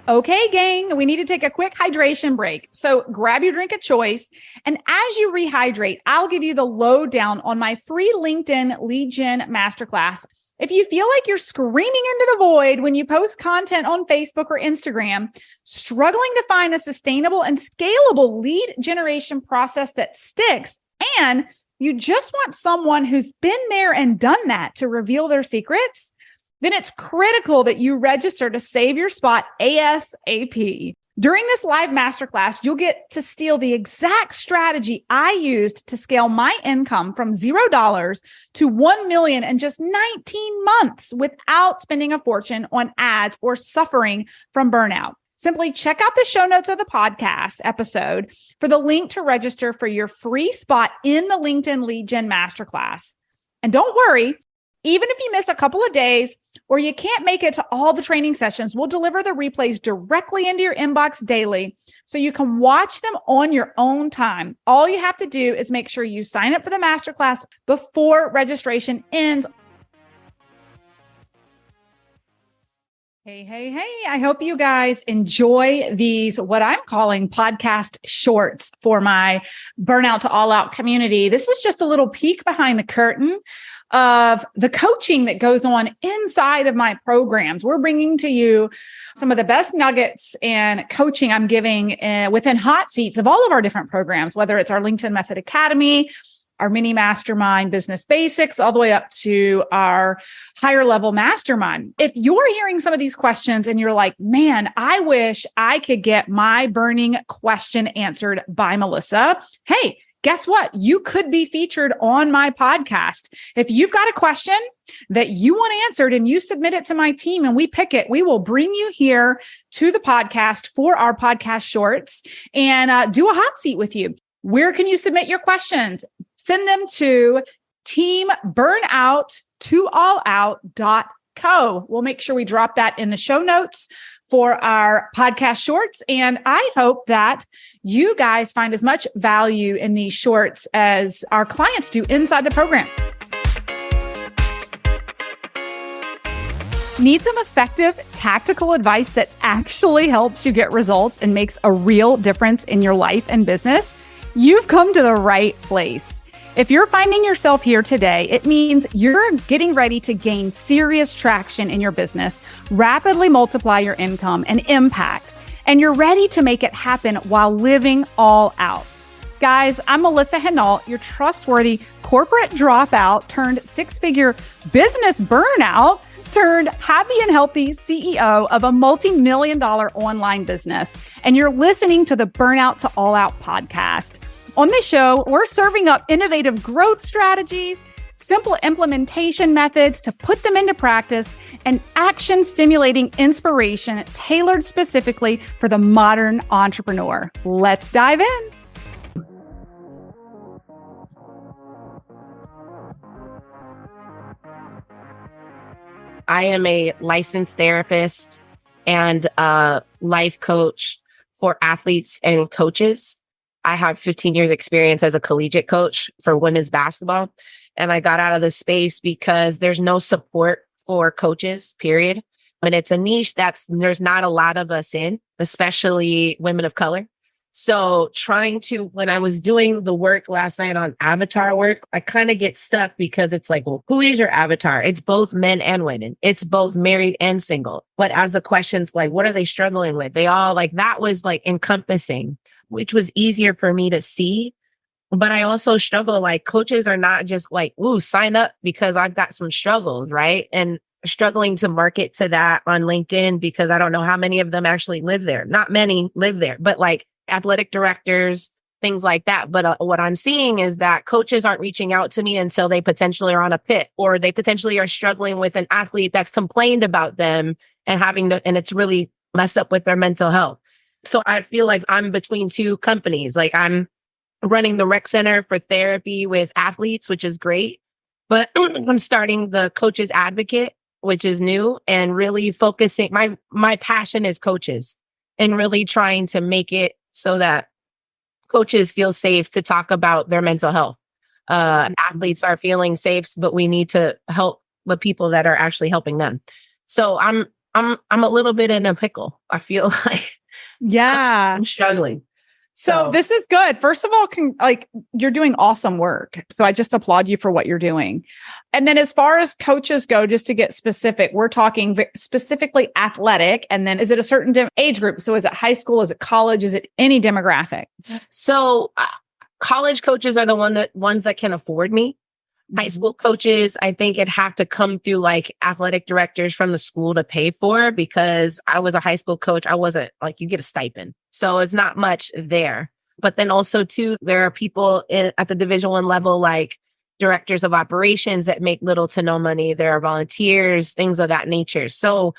Okay, gang, we need to take a quick hydration break. So grab your drink of choice. And as you rehydrate, I'll give you the lowdown on my free LinkedIn lead gen masterclass. If you feel like you're screaming into the void when you post content on Facebook or Instagram, struggling to find a sustainable and scalable lead generation process that sticks, and you just want someone who's been there and done that to reveal their secrets, then it's critical that you register to save your spot ASAP. During this live masterclass, you'll get to steal the exact strategy I used to scale my income from $0 to $1 million in just 19 months without spending a fortune on ads or suffering from burnout. Simply check out the show notes of the podcast episode for the link to register for your free spot in the LinkedIn Lead Gen Masterclass. And don't worry, even if you miss a couple of days or you can't make it to all the training sessions, we'll deliver the replays directly into your inbox daily so you can watch them on your own time. All you have to do is make sure you sign up for the masterclass before registration ends. Hey. I hope you guys enjoy these, what I'm calling podcast shorts for my Burnout to All Out community. This is just a little peek behind the curtain of the coaching that goes on inside of my programs. We're bringing to you some of the best nuggets and coaching I'm giving within hot seats of all of our different programs, whether it's our LinkedIn Method Academy, our mini mastermind business basics, all the way up to our higher level mastermind. If you're hearing some of these questions and you're like, man, I wish I could get my burning question answered by Melissa. Hey, guess what? You could be featured on my podcast. If you've got a question that you want answered and you submit it to my team and we pick it, we will bring you here to the podcast for our podcast shorts and do a hot seat with you. Where can you submit your questions? Send them to teamburnouttooallout.co. We'll make sure we drop that in the show notes for our podcast shorts. And I hope that you guys find as much value in these shorts as our clients do inside the program. Need some effective tactical advice that actually helps you get results and makes a real difference in your life and business? You've come to the right place. If you're finding yourself here today, it means you're getting ready to gain serious traction in your business, rapidly multiply your income and impact, and you're ready to make it happen while living all out. Guys, I'm Melissa Henault, your trustworthy corporate dropout turned six-figure business burnout turned happy and healthy CEO of a multi-million-dollar online business. And you're listening to the Burnout to All Out podcast. On this show, we're serving up innovative growth strategies, simple implementation methods to put them into practice, and action-stimulating inspiration tailored specifically for the modern entrepreneur. Let's dive in. I am a licensed therapist and a life coach for athletes and coaches. I have 15 years experience as a collegiate coach for women's basketball. And I got out of the space because there's no support for coaches, period. And it's a niche there's not a lot of us in, especially women of color. So when I was doing the work last night on avatar work, I kind of get stuck because it's like, well, who is your avatar? It's both men and women. It's both married and single. But as the questions, like, what are they struggling with? They all that was encompassing, which was easier for me to see. But I also struggle, coaches are not just sign up because I've got some struggles, right? And struggling to market to that on LinkedIn because I don't know how many of them actually live there. Not many live there, but athletic directors, things like that. But what I'm seeing is that coaches aren't reaching out to me until they potentially are on a pit, or they potentially are struggling with an athlete that's complained about them and it's really messed up with their mental health. So I feel like I'm between two companies. I'm running the rec center for therapy with athletes, which is great. But I'm starting the Coaches Advocate, which is new, and really focusing. My passion is coaches and really trying to make it so that coaches feel safe to talk about their mental health. Athletes are feeling safe, but we need to help the people that are actually helping them. So I'm I'm a little bit in a pickle. I feel like Yeah. I'm struggling. So this is good. First of all, you're doing awesome work. So I just applaud you for what you're doing. And then as far as coaches go, just to get specific, we're talking specifically athletic. And then is it a certain age group? So is it high school? Is it college? Is it any demographic? So college coaches are the ones that can afford me. High school coaches, I think it'd have to come through like athletic directors from the school to pay for, because I was a high school coach. I wasn't like, you get a stipend. So it's not much there. But then also too, there are people at the Division I level, like directors of operations that make little to no money. There are volunteers, things of that nature. So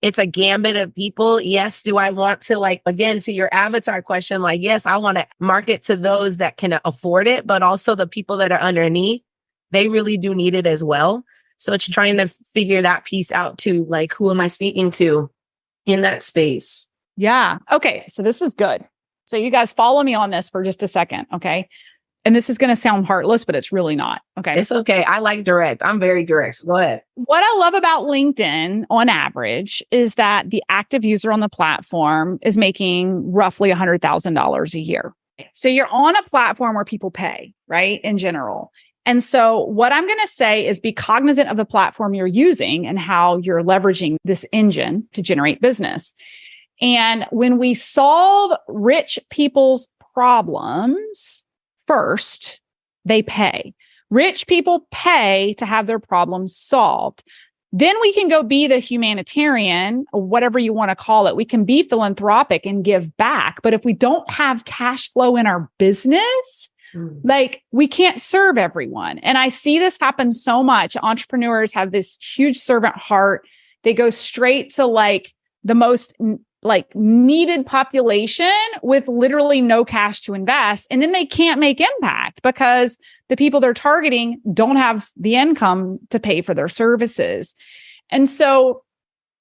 it's a gambit of people. Yes. Do I want to, like, again, to your avatar question, like, yes, I want to market to those that can afford it, but also the people that are underneath, they really do need it as well. So it's trying to figure that piece out too. Like, who am I speaking to in that space? Yeah. Okay. So this is good. So you guys follow me on this for just a second. Okay. And this is going to sound heartless, but it's really not. Okay. It's okay. I like direct. I'm very direct. So go ahead. What I love about LinkedIn on average is that the active user on the platform is making roughly $100,000 a year. So you're on a platform where people pay, right? In general. And so what I'm going to say is be cognizant of the platform you're using and how you're leveraging this engine to generate business. And when we solve rich people's problems first, they pay. Rich people pay to have their problems solved. Then we can go be the humanitarian, or whatever you want to call it. We can be philanthropic and give back. But if we don't have cash flow in our business, like, we can't serve everyone. And I see this happen so much. Entrepreneurs have this huge servant heart. They go straight to like the most like needed population with literally no cash to invest. And then they can't make impact because the people they're targeting don't have the income to pay for their services. And so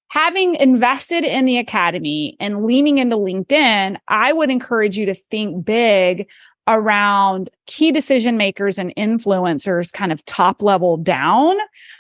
having invested in the academy and leaning into LinkedIn, I would encourage you to think big around key decision makers and influencers, kind of top level down,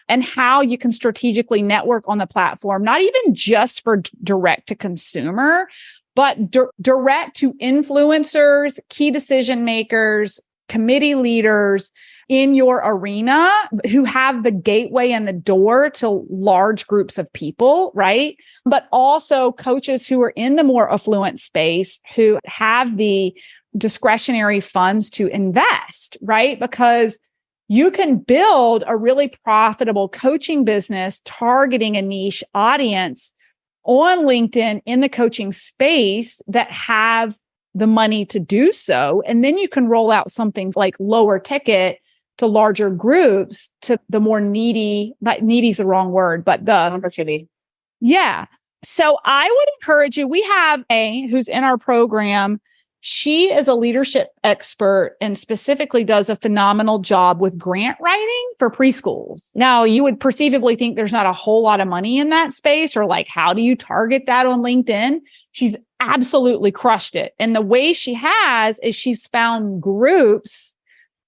and how you can strategically network on the platform, not even just for direct to consumer, but direct to influencers, key decision makers, committee leaders in your arena who have the gateway and the door to large groups of people, right? But also coaches who are in the more affluent space who have the discretionary funds to invest, right? Because you can build a really profitable coaching business targeting a niche audience on LinkedIn in the coaching space that have the money to do so. And then you can roll out something like lower ticket to larger groups, to the more needy, not needy is the wrong word, but the opportunity. Yeah. So I would encourage you, we have who's in our program. She is a leadership expert and specifically does a phenomenal job with grant writing for preschools. Now, you would perceivably think there's not a whole lot of money in that space, or like, how do you target that on LinkedIn? She's absolutely crushed it. And the way she has is she's found groups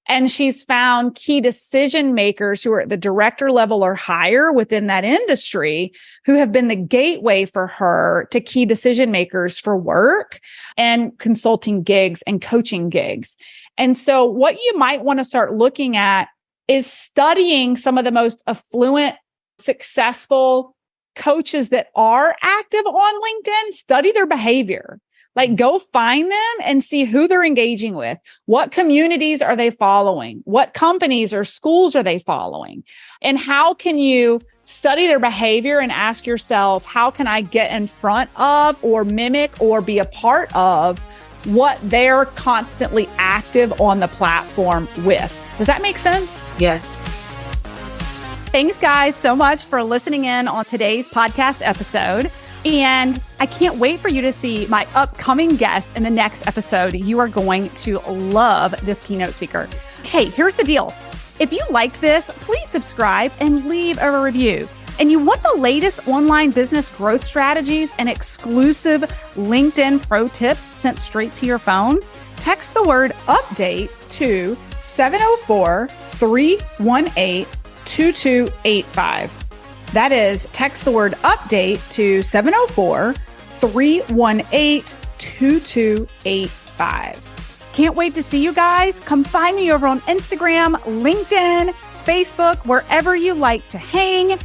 and she's found key decision makers who are at the director level or higher within that industry who have been the gateway for her to key decision makers for work and consulting gigs and coaching gigs. And so what you might want to start looking at is studying some of the most affluent, successful coaches that are active on LinkedIn. Study their behavior. Like, go find them and see who they're engaging with. What communities are they following? What companies or schools are they following? And how can you study their behavior and ask yourself, how can I get in front of or mimic or be a part of what they're constantly active on the platform with? Does that make sense? Yes. Thanks, guys, so much for listening in on today's podcast episode. And I can't wait for you to see my upcoming guest in the next episode. You are going to love this keynote speaker. Hey, here's the deal. If you liked this, please subscribe and leave a review. And you want the latest online business growth strategies and exclusive LinkedIn pro tips sent straight to your phone? Text the word update to 704-318-2285. That is, text the word update to 704-318-2285. Can't wait to see you guys. Come find me over on Instagram, LinkedIn, Facebook, wherever you like to hang.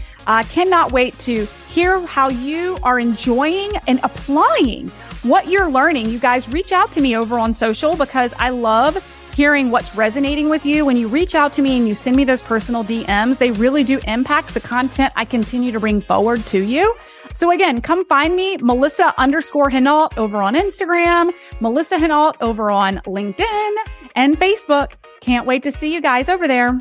Cannot wait to hear how you are enjoying and applying what you're learning. You guys reach out to me over on social because I love hearing what's resonating with you. When you reach out to me and you send me those personal DMs, they really do impact the content I continue to bring forward to you. So again, come find me, Melissa_Henault over on Instagram, Melissa Henault over on LinkedIn and Facebook. Can't wait to see you guys over there.